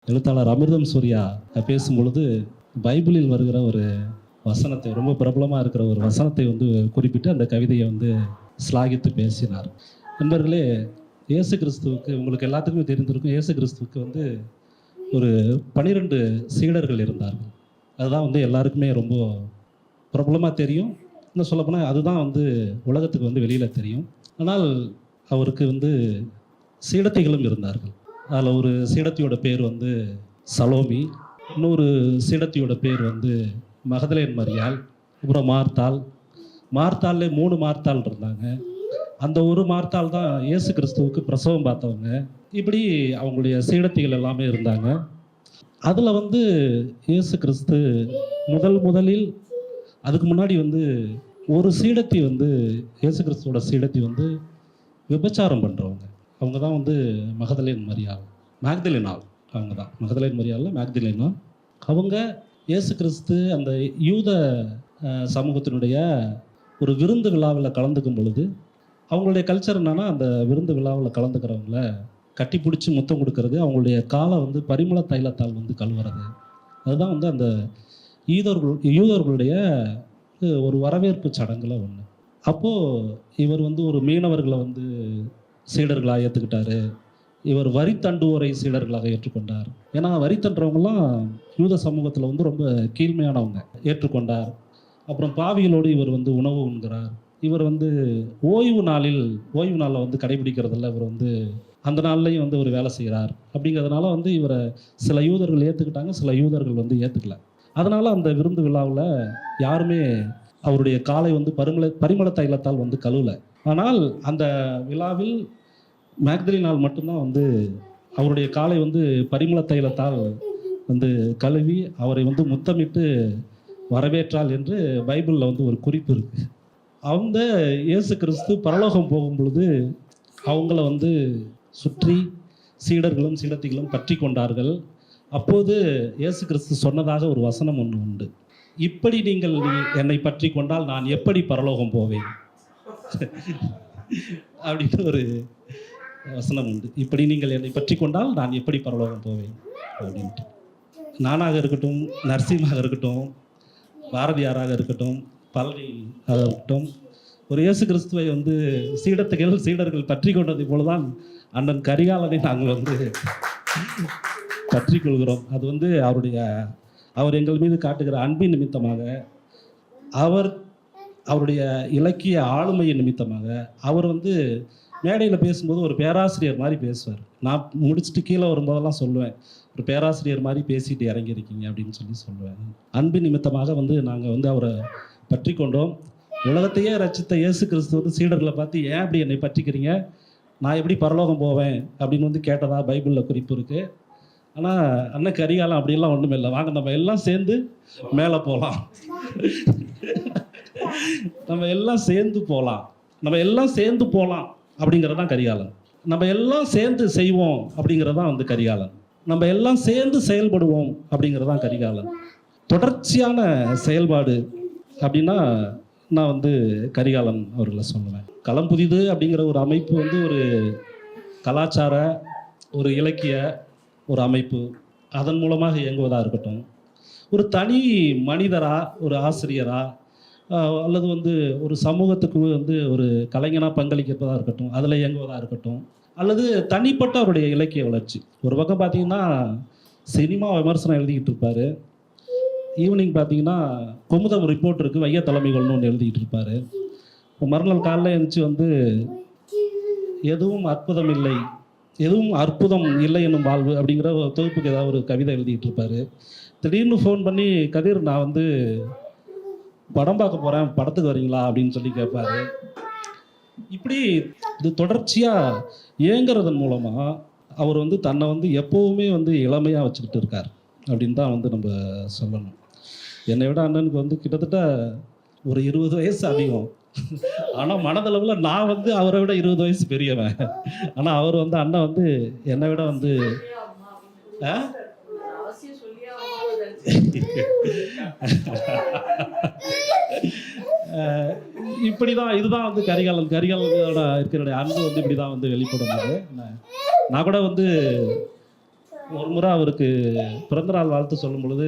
எழுத்தாளர் அமிர்தம் சூர்யா பேசும்பொழுது பைபிளில் வருகிற ஒரு வசனத்தை, ரொம்ப பிரபலமாக இருக்கிற ஒரு வசனத்தை வந்து குறிப்பிட்டு அந்த கவிதையை வந்து ஸ்லாகித்து பேசினார். நண்பர்களே, இயேசு கிறிஸ்துவுக்கு உங்களுக்கு எல்லாத்துக்குமே தெரிந்திருக்கும், இயேசு கிறிஸ்துவுக்கு வந்து ஒரு 12 சீடர்கள் இருந்தார்கள். அதுதான் வந்து எல்லாருக்குமே ரொம்ப பிரபலமாக தெரியும். இன்னும் சொல்லப்போனால் அதுதான் வந்து உலகத்துக்கு வந்து வெளியில் தெரியும். ஆனால் அவருக்கு வந்து சீடத்திகளும் இருந்தார்கள். அதில் ஒரு சீடத்தியோட பேர் வந்து சலோமி, இன்னொரு சீடத்தியோட பேர் வந்து மகதலேன் மரியாள், அப்புறம் மார்த்தாள். மார்த்தாள்லே 3 மார்த்தாள் இருந்தாங்க. அந்த ஒரு மார்த்தாள் தான் இயேசு கிறிஸ்துவுக்கு பிரசவம் பார்த்தவங்க. இப்படி அவங்களுடைய சீடத்திகள் எல்லாமே இருந்தாங்க. அதில் வந்து இயேசு கிறிஸ்து முதலில் அதுக்கு முன்னாடி வந்து ஒரு சீடத்தி வந்து இயேசு கிறிஸ்துவோட சீடத்தி வந்து விபச்சாரம் பண்ணுறவங்க. அவங்க தான் வந்து மகதலேன் மரியாள், மேக்தலினாள். அவங்க தான் மகதலேன் மரியாள், மேக்தலினாள். அவங்க இயேசு கிறிஸ்து அந்த யூத சமூகத்தினுடைய ஒரு விருந்து விழாவில் கலந்துக்கும் பொழுது அவங்களுடைய கல்ச்சர் என்னென்னா, அந்த விருந்து விழாவில் கலந்துக்கிறவங்கள கட்டி பிடிச்சி முத்தம் கொடுக்கறது, அவங்களுடைய காலை வந்து பரிமள தைலத்தால் வந்து கழுவுறது. அதுதான் வந்து அந்த யூதர்களுடைய ஒரு வரவேற்பு சடங்குல ஒன்று. அப்போது இவர் வந்து ஒரு மீனவர்களை வந்து சீடர்களாக ஏற்றுக்கிட்டாரு. இவர் வரி தண்டுவோரை சீடர்களாக ஏற்றுக்கொண்டார். ஏன்னா வரி தண்டுறவங்கலாம் யூத சமூகத்தில் வந்து ரொம்ப கீழ்மையானவங்க, ஏற்றுக்கொண்டார். அப்புறம் பாவிகளோடு இவர் வந்து உணவு உண்கிறார். இவர் வந்து ஓய்வு நாளில் வந்து கடைபிடிக்கிறதில்ல. இவர் வந்து அந்த நாள்லையும் வந்து ஒரு வேலை செய்கிறார். அப்படிங்கிறதுனால வந்து இவரை சில யூதர்கள் ஏற்றுக்கிட்டாங்க, சில யூதர்கள் வந்து ஏற்றுக்கல. அதனால் அந்த விருந்து விழாவில் யாருமே அவருடைய காலை வந்து பரிமள தைலத்தால் வந்து கழுவலை. ஆனால் அந்த விழாவில் மேக்தலினாள் மட்டும்தான் வந்து அவருடைய காலை வந்து பரிமள தைலத்தால் வந்து கழுவி அவரை வந்து முத்தமிட்டு வரவேற்றாள் என்று பைபிளில் வந்து ஒரு குறிப்பு இருக்குது. அந்த இயேசு கிறிஸ்து பரலோகம் போகும் பொழுது அவங்கள வந்து சுற்றி சீடர்களும் சீடத்திகளும் பற்றி கொண்டார்கள். அப்போது இயேசு கிறிஸ்து சொன்னதாக ஒரு வசனம் ஒன்று உண்டு. இப்படி நீங்கள் என்னை பற்றி கொண்டால் நான் எப்படி பரலோகம் போவேன் அப்படின்னு ஒரு வசனம் உண்டு. இப்படி நீங்கள் என்னை பற்றி கொண்டால் நான் எப்படி பரலோகம் போவேன் அப்படின்ட்டு. நானாக இருக்கட்டும், நரசிம்மாக இருக்கட்டும், பாரதியாராக இருக்கட்டும், பழனியாக இருக்கட்டும், ஒரு இயேசு கிறிஸ்துவை வந்து சீடர்கள் பற்றி கொண்டதை போலதான் அண்ணன் கரிகாலனை நாங்கள் வந்து பற்றி கொள்கிறோம். அது வந்து அவர் எங்கள் மீது காட்டுகிற அன்பின் நிமித்தமாக, அவருடைய இலக்கிய ஆளுமையின் நிமித்தமாக. அவர் வந்து மேடையில் பேசும்போது ஒரு பேராசிரியர் மாதிரி பேசுவார். நான் முடிச்சுட்டு கீழே வரும்போதெல்லாம் சொல்லுவேன், ஒரு பேராசிரியர் மாதிரி பேசிட்டு இறங்கியிருக்கீங்க அப்படின்னு சொல்லுவேன். அன்பின் நிமித்தமாக வந்து நாங்கள் வந்து அவரை பற்றி கொண்டோம். உலகத்தையே ரச்சித்த இயேசு கிறிஸ்து வந்து சீடர்களை பார்த்து, ஏன் அப்படி என்னை பற்றிக்கிறீங்க, நான் எப்படி பரலோகம் போவேன் அப்படின்னு வந்து கேட்டதா பைபிளில் குறிப்பு இருக்குது. ஆனால் அண்ணன் கரிகாலம் அப்படியெல்லாம் ஒன்றுமே இல்லை, வாங்க நம்ம எல்லாம் சேர்ந்து மேலே போகலாம், நம்ம எல்லாம் சேர்ந்து போகலாம் அப்படிங்கிறது தான் கரிகாலன். நம்ம எல்லாம் சேர்ந்து செய்வோம் அப்படிங்கிறது தான் வந்து கரிகாலன். நம்ம எல்லாம் சேர்ந்து செயல்படுவோம் அப்படிங்கிறது தான் கரிகாலன். தொடர்ச்சியான செயல்பாடு அப்படின்னா நான் வந்து கரிகாலன் அவர்களை சொல்லுவேன். களம் புதிது அப்படிங்கிற ஒரு அமைப்பு வந்து ஒரு கலாச்சார, ஒரு இலக்கிய ஒரு அமைப்பு. அதன் மூலமாக இயங்குவதாக இருக்கட்டும், ஒரு தனி மனிதரா, ஒரு ஆசிரியரா, அல்லது வந்து ஒரு சமூகத்துக்கு வந்து ஒரு கலைஞனாக பங்களிக்கிறதா இருக்கட்டும், அதில் இயங்குவதாக இருக்கட்டும், அல்லது தனிப்பட்ட அவருடைய இலக்கிய வளர்ச்சி. ஒரு பக்கம் பார்த்தீங்கன்னா சினிமா விமர்சனம் எழுதிக்கிட்டு இருப்பார். ஈவினிங் பார்த்தீங்கன்னா குமுதம் ரிப்போர்ட்டருக்கு வைய தலைமைகள்னு ஒன்று எழுதிக்கிட்டு இருப்பார். மறுநாள் காலையில் எழுந்துச்சு வந்து எதுவும் அற்புதம் இல்லை என்னும் வாழ்வு அப்படிங்கிற ஒரு தொகுப்புக்கு ஏதாவது ஒரு கவிதை எழுதிக்கிட்டு இருப்பார். திடீர்னு ஃபோன் பண்ணி, கதிர் நான் வந்து படம் பார்க்க போகிறேன், படத்துக்கு வரீங்களா அப்படின்னு சொல்லி கேட்பார். இப்படி இது தொடர்ச்சியாக இயங்குறதன் மூலமாக அவர் வந்து தன்னை வந்து எப்போவுமே வந்து இளமையாக வச்சுக்கிட்டு இருக்கார் அப்படின்னு தான் வந்து நம்ம சொல்லணும். என்னை விட அண்ணனுக்கு வந்து கிட்டத்தட்ட ஒரு 20 வயசு அதிகம். ஆனால் மனதளவில் நான் வந்து அவரை விட 20 வயசு பெரியவன். ஆனால் அவர் வந்து அண்ணன் வந்து என்னை விட வந்து இப்படிதான், இதுதான் வந்து கரிகாலனோட இருக்கிற அன்பு வந்து இப்படிதான் வந்து வெளிப்படும். நான் கூட வந்து ஒரு முறை அவருக்கு பிறந்தநாள் வாழ்த்து சொல்லும் பொழுது,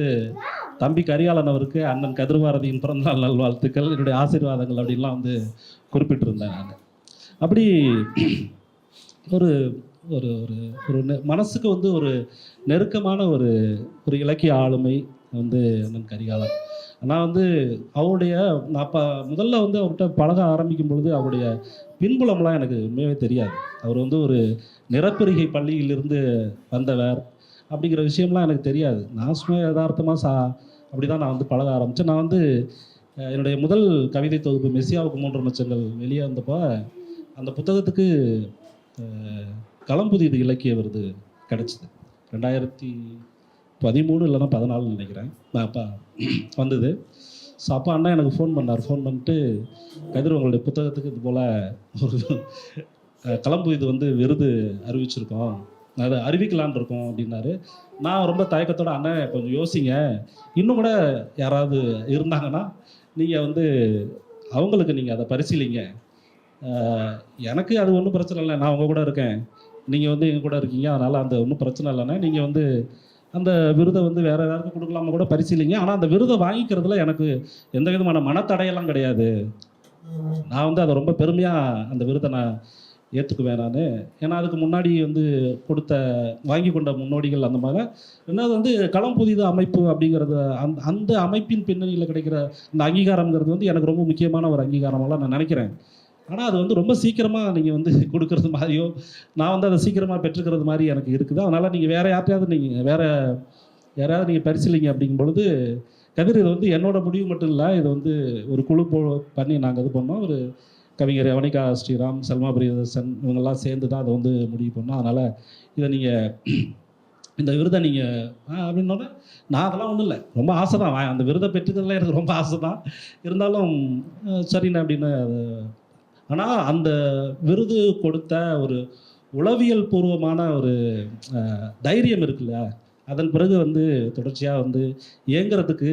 தம்பி கரிகாலன் அவருக்கு அண்ணன் கதிர்பாரதியின் பிறந்தநாள் நல்வாழ்த்துக்கள், என்னுடைய ஆசீர்வாதங்கள் அப்படின்லாம் வந்து குறிப்பிட்டிருந்தேன் நான். அப்படி ஒரு ஒரு ஒரு ஒரு மனசுக்கு வந்து ஒரு நெருக்கமான ஒரு ஒரு இலக்கிய ஆளுமை வந்து அண்ணன் கரிகாலன். நான் வந்து அவருடைய நான் முதல்ல வந்து அவர்கிட்ட பழக ஆரம்பிக்கும் பொழுது அவருடைய பின்புலம்லாம் எனக்கு உண்மையாகவே தெரியாது. அவர் வந்து ஒரு நிறப்பிரிகை பள்ளியிலிருந்து வந்தவர் அப்படிங்கிற விஷயம்லாம் எனக்கு தெரியாது. நான் சும்மா யதார்த்தமாக அப்படி தான் நான் வந்து பழக ஆரம்பித்தேன். நான் வந்து என்னுடைய முதல் கவிதை தொகுப்பு மெஸ்ஸியாவுக்கு 3 மச்சங்கள் வெளியே வந்தப்போ அந்த புத்தகத்துக்கு களம்புதிது இலக்கிய விருது கிடச்சிது. 2013 இல்லைன்னா 14 நினைக்கிறேன். நான் அப்போ வந்தது. ஸோ அப்போ அண்ணா எனக்கு ஃபோன் பண்ணார். ஃபோன் பண்ணிட்டு, கதிர் உங்களுடைய புத்தகத்துக்கு இது போல் ஒரு களம்புதிது வந்து விருது அறிவிச்சிருக்கோம், அதை அறிவிக்கலான் இருக்கோம் அப்படின்னாரு. நான் ரொம்ப தயக்கத்தோடு, அண்ணன் கொஞ்சம் யோசிங்க, இன்னும் கூட யாராவது இருந்தாங்கன்னா நீங்கள் வந்து அவங்களுக்கு நீங்கள் அதை பரிசீலிங்க, எனக்கு அது ஒன்றும் பிரச்சனை இல்லை, நான் உங்கள் கூட இருக்கேன், நீங்கள் வந்து எங்கள் கூட இருக்கீங்க, அதனால் அந்த ஒன்றும் பிரச்சனை இல்லைன்னா நீங்கள் வந்து அந்த விருதை வந்து வேறு யாருக்கும் கொடுக்கலாமா கூட பரிசீலிங்க, ஆனால் அந்த விருதை வாங்கிக்கிறதுல எனக்கு எந்த விதமான மனத்தடையெல்லாம் கிடையாது, நான் வந்து அதை ரொம்ப பெருமையாக அந்த விருதை நான் ஏற்றுக்குவேன் நான். ஏன்னா அதுக்கு முன்னாடி வந்து வாங்கி கொண்ட முன்னோடிகள் அந்த மாதிரி. ரெண்டாவது வந்து களம்புதிது அமைப்பு அப்படிங்கிறது, அந்த அமைப்பின் பின்னணியில் கிடைக்கிற அந்த அங்கீகாரங்கிறது வந்து எனக்கு ரொம்ப முக்கியமான ஒரு அங்கீகாரமெல்லாம் நான் நினைக்கிறேன். ஆனால் அது வந்து ரொம்ப சீக்கிரமாக நீங்கள் வந்து கொடுக்கறது மாதிரியோ, நான் வந்து அதை சீக்கிரமாக பெற்றுக்கிறது மாதிரி எனக்கு இருக்குது. அதனால் நீங்கள் வேறு யாரையாவது நீங்கள் பரிசீலிங்க அப்படிங்கும் பொழுது, கதிர் இது வந்து என்னோட முடிவு மட்டும் இல்லை, இது வந்து ஒரு குழு பண்ணி நாங்கள் இது பண்ணோம். ஒரு கவிஞர் யவனிகா ஸ்ரீராம், சல்மா பிரியதர்சன் இவங்கெல்லாம் சேர்ந்து தான் அதை வந்து முடிவு பண்ணோம். அதனால் இதை நீங்கள் இந்த விருதை நீங்கள் அப்படின்னோட நான் அதெல்லாம் ஒன்றும் இல்லை, ரொம்ப ஆசை தான், அந்த விருதை பெற்றுக்கிறதுல எனக்கு ரொம்ப ஆசை தான். இருந்தாலும் சரிண்ணே அப்படின்னு. ஆனால் அந்த விருது கொடுத்த ஒரு உளவியல் பூர்வமான ஒரு தைரியம் இருக்குல்ல, அதன் பிறகு வந்து தொடர்ச்சியாக வந்து இயங்குறதுக்கு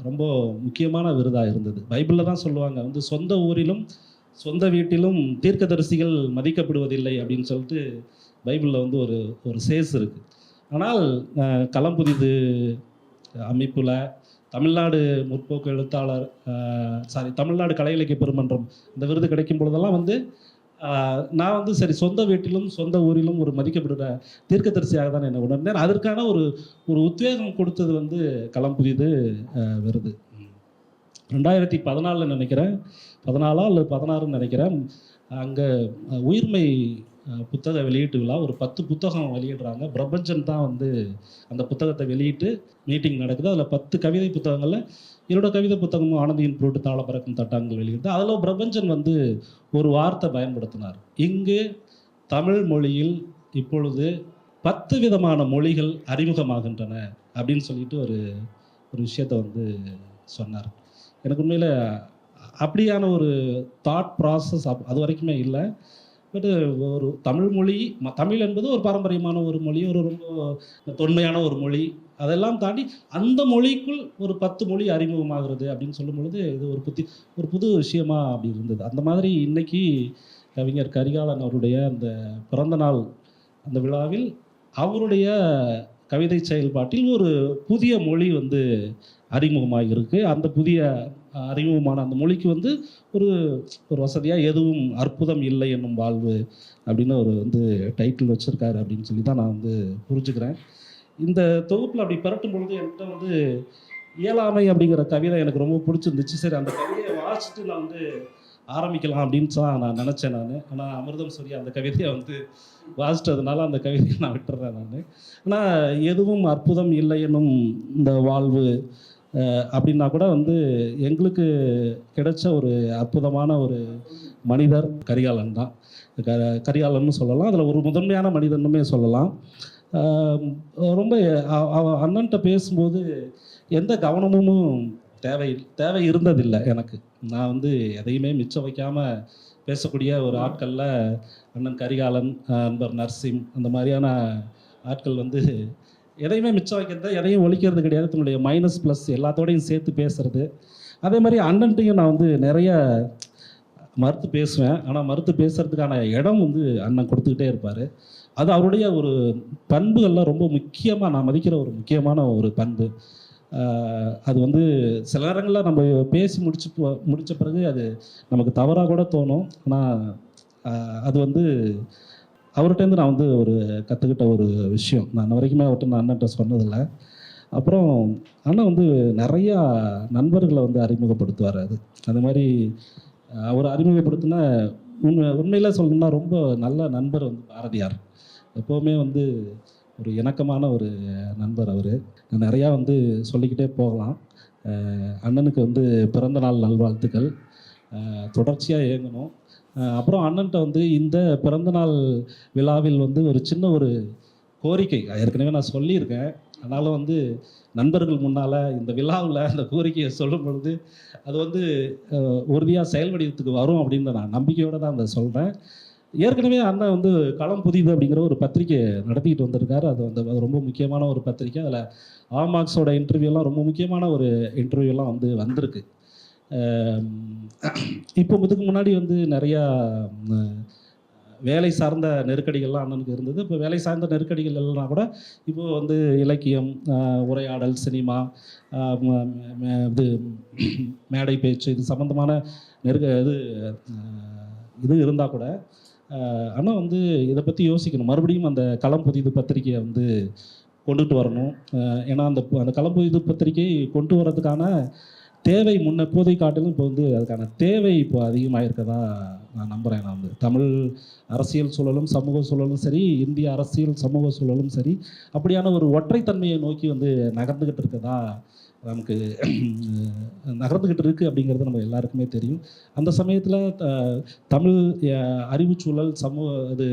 ரொம்ப முக்கியமான விருதாக இருந்தது. பைபிளில் தான் சொல்லுவாங்க வந்து, சொந்த ஊரிலும் சொந்த வீட்டிலும் தீர்க்கதரிசிகள் மதிக்கப்படுவதில்லை அப்படின்னு சொல்லிட்டு பைபிளில் வந்து ஒரு ஒரு சேஸ் இருக்குது. ஆனால் களம்புதிது அமைப்பில் தமிழ்நாடு முற்போக்கு எழுத்தாளர் தமிழ்நாடு கலை இலக்கிய பெருமன்றம் இந்த விருது கிடைக்கும் பொழுதெல்லாம் வந்து நான் வந்து சரி, சொந்த வீட்டிலும் சொந்த ஊரிலும் ஒரு மதிக்கப்படுற தீர்க்கதரிசியாக தான் என்னை உணர்ந்தேன். அதற்கான ஒரு ஒரு உத்வேகம் கொடுத்தது வந்து களம்புதிது விருது. 2014 நினைக்கிறேன், 14 அல்லது 16 நினைக்கிறேன், அங்கே உயிர்மை புத்தக வெளியீட்டு விழா, ஒரு 10 புத்தகம் வெளியிடுறாங்க. பிரபஞ்சன் தான் வந்து அந்த புத்தகத்தை வெளியிட்டு மீட்டிங் நடக்குது. அதில் 10 கவிதை புத்தகங்களில் என்னோட கவிதை புத்தகமும் ஆனந்தியின் பொருட்டு தாழ பறக்கும் தட்டாங்கள் வெளியிடுது. அதில் பிரபஞ்சன் வந்து ஒரு வார்த்தை பயன்படுத்தினார், இங்கு தமிழ் மொழியில் இப்பொழுது 10 விதமான மொழிகள் அறிமுகமாகின்றன அப்படின்னு சொல்லிட்டு ஒரு ஒரு விஷயத்தை வந்து சொன்னார். எனக்கு உண்மையில் அப்படியான ஒரு தாட் ப்ராசஸ் அது வரைக்குமே இல்லை. பட் ஒரு தமிழ் மொழி, தமிழ் என்பது ஒரு பாரம்பரியமான ஒரு மொழி, ஒரு ரொம்ப தொன்மையான ஒரு மொழி, அதெல்லாம் தாண்டி அந்த மொழிக்குள் ஒரு 10 மொழி அறிமுகமாகிறது அப்படின்னு சொல்லும் பொழுது இது ஒரு புது விஷயமா அப்படி இருந்தது. அந்த மாதிரி இன்னைக்கு கவிஞர் கரிகாலன் அவருடைய அந்த பிறந்தநாள் அந்த விழாவில் அவருடைய கவிதை செயல்பாட்டில் ஒரு புதிய மொழி வந்து அறிமுகமாக இருக்குது. அந்த புதிய அறிமுகமான அந்த மொழிக்கு வந்து ஒரு ஒரு வசதியாக எதுவும் அற்புதம் இல்லை என்னும் வாழ்வு அப்படின்னு ஒரு வந்து டைட்டில் வச்சுருக்காரு அப்படின்னு சொல்லி தான் நான் வந்து புரிஞ்சுக்கிறேன். இந்த தொகுப்பில் அப்படி பரட்டும் பொழுது என்கிட்ட வந்து இயலாமை அப்படிங்கிற கவிதை எனக்கு ரொம்ப பிடிச்சிருந்துச்சு. சரி, அந்த கவிதையை வாசிச்சுட்டு நான் வந்து ஆரம்பிக்கலாம் அப்படின்னு தான் நான் நினச்சேன் நான். ஆனால் அமிர்தம் சூரி அந்த கவிதையை வந்து வாசிட்டதுனால அந்த கவிதையை நான் விட்டுறேன் நான். ஆனால் எதுவும் அற்புதம் இல்லை என்னும் இந்த வாழ்வு அப்படின்னா கூட வந்து எங்களுக்கு கிடைச்ச ஒரு அற்புதமான ஒரு மனிதர் கரிகாலன் தான். கரிகாலன்னு சொல்லலாம், அதில் ஒரு முதன்மையான மனிதனுமே சொல்லலாம். ரொம்ப அண்ணன்ட்ட பேசும்போது எந்த கவனமும் தேவை இருந்ததில்லை எனக்கு. நான் வந்து எதையுமே மிச்சம் வைக்காமல் பேசக்கூடிய ஒரு ஆட்களில் அண்ணன் கரிகாலன், அன்பர் நர்சிம், அந்த மாதிரியான ஆட்கள் வந்து எதையுமே மிச்சம் வைக்கிறது, எதையும் ஒழிக்கிறது கிடையாது. தன்னுடைய மைனஸ் ப்ளஸ் எல்லாத்தோடையும் சேர்த்து பேசுறது. அதே மாதிரி அண்ணன்ட்டையும் நான் வந்து நிறைய மறுத்து பேசுவேன். ஆனால் மறுத்து பேசுகிறதுக்கான இடம் வந்து அண்ணன் கொடுத்துக்கிட்டே இருப்பார். அது அவருடைய ஒரு பண்புகளில் ரொம்ப முக்கியமாக நான் மதிக்கிற ஒரு முக்கியமான ஒரு பண்பு. அது வந்து சில நேரங்களில் நம்ம பேசி முடித்த பிறகு அது நமக்கு தவறாக கூட தோணும். ஆனால் அது வந்து அவர்கிட்டேருந்து நான் வந்து ஒரு கற்றுக்கிட்ட ஒரு விஷயம். நான் இன்ன வரைக்குமே அவர்கிட்ட நான் அண்ணன்ட்ட சொன்னதில்லை. அப்புறம் அண்ணன் வந்து நிறையா நண்பர்களை வந்து அறிமுகப்படுத்துவார். அது மாதிரி அவர் அறிமுகப்படுத்தின உண்மையில சொல்லணும்னா ரொம்ப நல்ல நண்பர் வந்து பாரதியார். எப்போவுமே வந்து ஒரு இணக்கமான ஒரு நண்பர் அவர். நான் நிறையா வந்து சொல்லிக்கிட்டே போகலாம். அண்ணனுக்கு வந்து பிறந்த நாள் நல்வாழ்த்துக்கள். தொடர்ச்சியாக இயங்கணும். அப்புறம் அண்ணன்ட்ட வந்து இந்த பிறந்தநாள் விழாவில் வந்து ஒரு சின்ன ஒரு கோரிக்கை ஏற்கனவே நான் சொல்லியிருக்கேன். ஆனாலும் வந்து நண்பர்கள் முன்னால் இந்த விழாவில் அந்த கோரிக்கையை சொல்லும் பொழுது அது வந்து உறுதியாக செயல் வடிவத்துக்கு வரும் அப்படின்னு நான் நம்பிக்கையோடு தான் அதை சொல்கிறேன். ஏற்கனவே அண்ணன் வந்து களம் புதிது அப்படிங்கிற ஒரு பத்திரிக்கை நடத்திக்கிட்டு வந்திருக்காரு. அது ரொம்ப முக்கியமான ஒரு பத்திரிக்கை. அதில் ஆமாக்ஸோட இன்டர்வியூலாம் ரொம்ப முக்கியமான ஒரு இன்டர்வியூலாம் வந்து வந்திருக்கு. இப்போ இதுக்கு முன்னாடி வந்து நிறையா வேலை சார்ந்த நெருக்கடிகள்லாம் அண்ணனுக்கு இருந்தது. இப்போ வேலை சார்ந்த நெருக்கடிகள் இல்லைனா கூட இப்போ வந்து இலக்கியம், உரையாடல், சினிமா, இது மேடை பேச்சு இது சம்மந்தமான இது இருந்தால் கூட அண்ணா வந்து இதை பற்றி யோசிக்கணும். மறுபடியும் அந்த களம் புதிது பத்திரிக்கையை வந்து கொண்டுட்டு வரணும். ஏன்னா அந்த களம் புதிது பத்திரிகை கொண்டு வரதுக்கான தேவை முன்னெப்போதை காட்டிலும் இப்போ வந்து அதுக்கான தேவை இப்போ அதிகமாக இருக்கதா நான் நம்புகிறேன். நான் வந்து தமிழ் அரசியல் சூழலும் சமூக சூழலும் சரி, இந்திய அரசியல் சமூக சூழலும் சரி, அப்படியான ஒரு ஒற்றைத்தன்மையை நோக்கி வந்து நகர்ந்துக்கிட்டு இருக்கதா நமக்கு நகர்ந்துக்கிட்டு இருக்குது அப்படிங்கிறது நம்ம எல்லாருக்குமே தெரியும். அந்த சமயத்தில் தமிழ் அறிவுச்சூழல், அது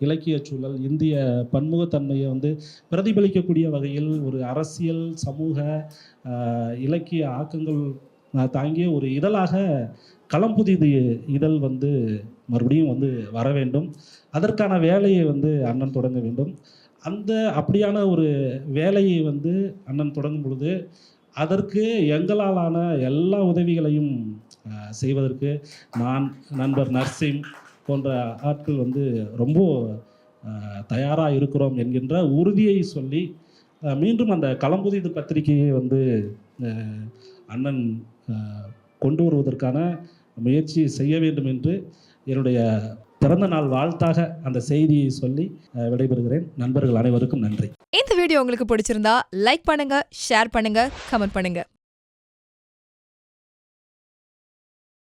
இலக்கிய சூழல், இந்திய பன்முகத்தன்மையை வந்து பிரதிபலிக்கக்கூடிய வகையில் ஒரு அரசியல், சமூக, இலக்கிய ஆக்கங்கள் தாங்கிய ஒரு இதழாக களம் புதிது இதழ் வந்து மறுபடியும் வந்து வர வேண்டும். அதற்கான வேலையை வந்து அண்ணன் தொடங்க வேண்டும். அப்படியான ஒரு வேலையை வந்து அண்ணன் தொடங்கும் பொழுது அதற்கு எங்களாலான எல்லா உதவிகளையும் செய்வதற்கு நான், நண்பர் நர்சிம் போன்ற ஆட்கள் வந்து ரொம்ப தயாராக இருக்கிறோம் என்கின்ற உறுதியை சொல்லி மீண்டும் அந்த களம் புதிது பத்திரிகையை வந்து அண்ணன் கொண்டு வருவதற்கான முயற்சி செய்ய வேண்டும் என்று என்னுடைய பிறந்த நாள் வாழ்த்தாக அந்த செய்தியை சொல்லி விடைபெறுகிறேன். நண்பர்கள் அனைவருக்கும் நன்றி. இந்த வீடியோ உங்களுக்கு பிடிச்சிருந்தா லைக் பண்ணுங்க, ஷேர் பண்ணுங்க, கமெண்ட் பண்ணுங்க.